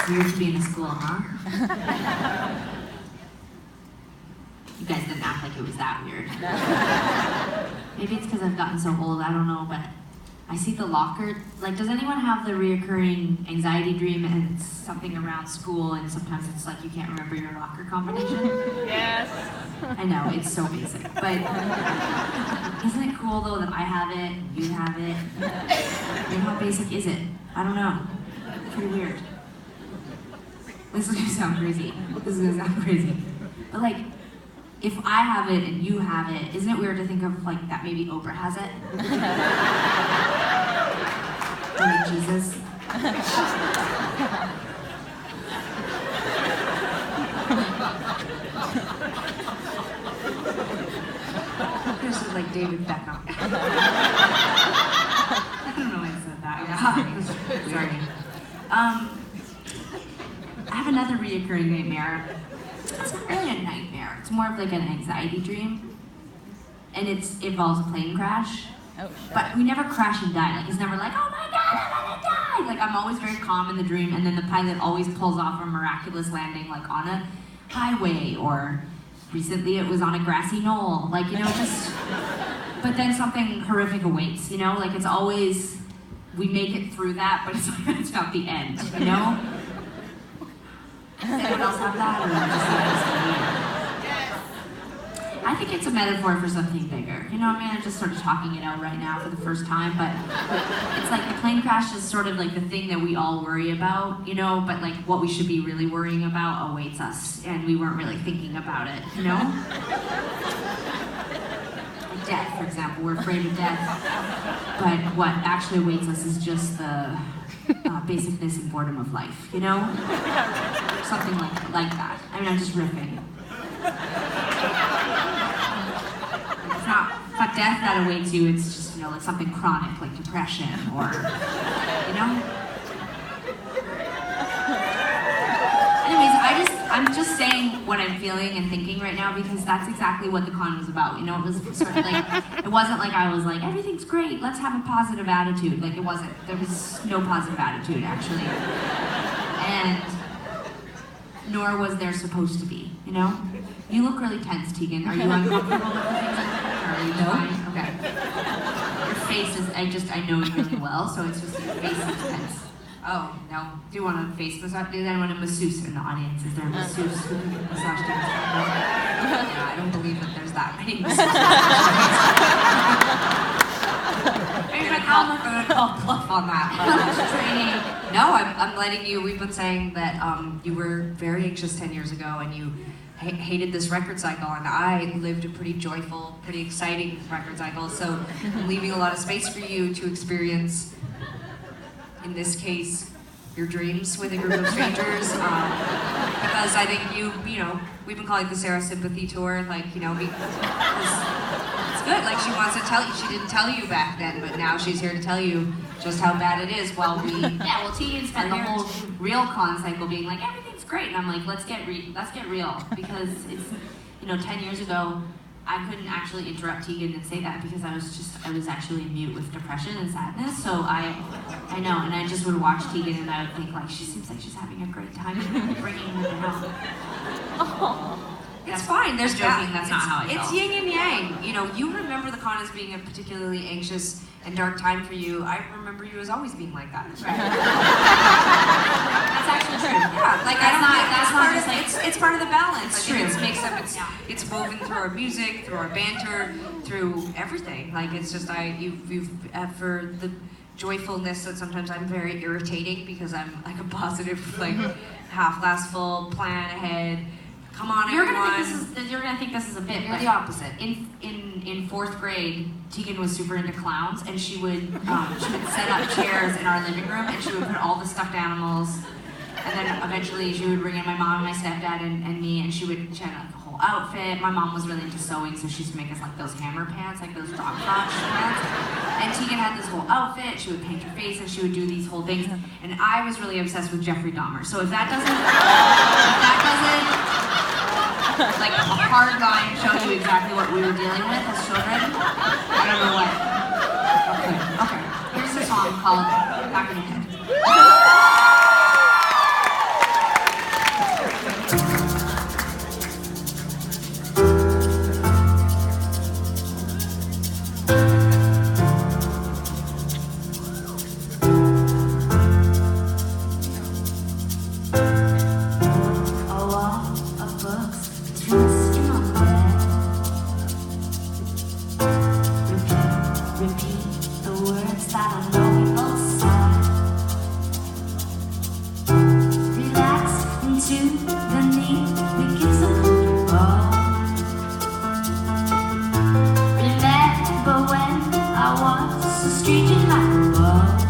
Weird to be in a school, huh? You guys didn't act like it was that weird. Maybe it's because I've gotten so old, I don't know, but I see the locker. Like, does anyone have the reoccurring anxiety dream and it's something around school and sometimes it's like you can't remember your locker combination? Yes. I know, it's so basic, but isn't it cool though that I have it, you have it? And how basic is it? I don't know. It's pretty weird. This is gonna sound crazy. But like, if I have it and you have it, isn't it weird to think of like that maybe Oprah has it? Or like Jesus? This is like David Beckham. I don't know why I said that. Yeah. Sorry. I have another reoccurring nightmare. It's not really a nightmare. It's more of like an anxiety dream. And it involves a plane crash. Oh, shit. But we never crash and die. Like, it's never like, oh my God, I'm gonna die. Like, I'm always very calm in the dream, and then the pilot always pulls off a miraculous landing, like on a highway, or recently it was on a grassy knoll. Like, you know, just, but then something horrific awaits, you know? Like, it's always, we make it through that, but it's not the end, you know? Does anyone else have that, or just I think it's a metaphor for something bigger. You know what I mean? I'm just sort of talking it out right now for the first time, but it's like the plane crash is sort of like the thing that we all worry about, you know, but like what we should be really worrying about awaits us, and we weren't really thinking about it, you know? Like death, for example. We're afraid of death, but what actually awaits us is just the basicness and boredom of life, you know? Something like that. I mean, I'm just riffing. It's not death that awaits you, it's just, you know, like something chronic, like depression, or, you know? Anyways, I'm just saying what I'm feeling and thinking right now because that's exactly what the con was about, you know? It was sort of like, it wasn't like I was like, everything's great, let's have a positive attitude. Like, it wasn't. There was no positive attitude, actually. And nor was there supposed to be, you know? You look really tense, Tegan. Are you uncomfortable with the things I'm doing, or are you fine? Okay. Your face is, I know you really well, so it's just your face is tense. Oh, no. Do you want a face massage? Does anyone a masseuse in the audience? Is there a masseuse who can massage things? Yeah, I don't believe that there's that many masseuses. I'm gonna call bluff on that. Training. No, I'm letting you, we've been saying that you were very anxious 10 years ago and you hated this record cycle, and I lived a pretty joyful, pretty exciting record cycle, so I'm leaving a lot of space for you to experience, in this case, your dreams with a group of strangers, because I think you know, we've been calling it the Sara Sympathy Tour, like, you know, it's good, like she wants to tell you, she didn't tell you back then, but now she's here to tell you just how bad it is while we, yeah, well, Tegan spent the whole real con cycle being like, everything's great, and I'm like, let's get real, because it's, you know, 10 years ago, I couldn't actually interrupt Tegan and say that because I was actually mute with depression and sadness, so I know, and I just would watch Tegan and I would think like, she seems like she's having a great time bringing her down. Oh. It's fine, there's joking, that's not how I felt. It's yin and yang, you know, you remember the con as being a particularly anxious and dark time for you. I remember you as always being like that. Right. That's actually true. Yeah, like that's not just like, it's part of the balance. It's true. It makes them, it's woven through our music, through our banter, through everything. Like, it's just, you've for the joyfulness that sometimes I'm very irritating because I'm like a positive, like, half glass full, plan ahead. Come on, everyone. You're gonna think this is a bit. You're the opposite. In fourth grade, Tegan was super into clowns, and she would set up chairs in our living room, and she would put all the stuffed animals, and then eventually she would bring in my mom and my stepdad and me, and she had like a whole outfit. My mom was really into sewing, so she used to make us like those hammer pants, like those drop crotch pants. And Tegan had this whole outfit. She would paint her face, and she would do these whole things. And I was really obsessed with Jeffrey Dahmer. So if that doesn't like a hard line show you exactly what we were dealing with as children, I don't know what. Okay. Here's a song called Back in the Head. I don't know we all saw. Relax into the knee, we get so comfortable. Remember when I was a stranger like a ball.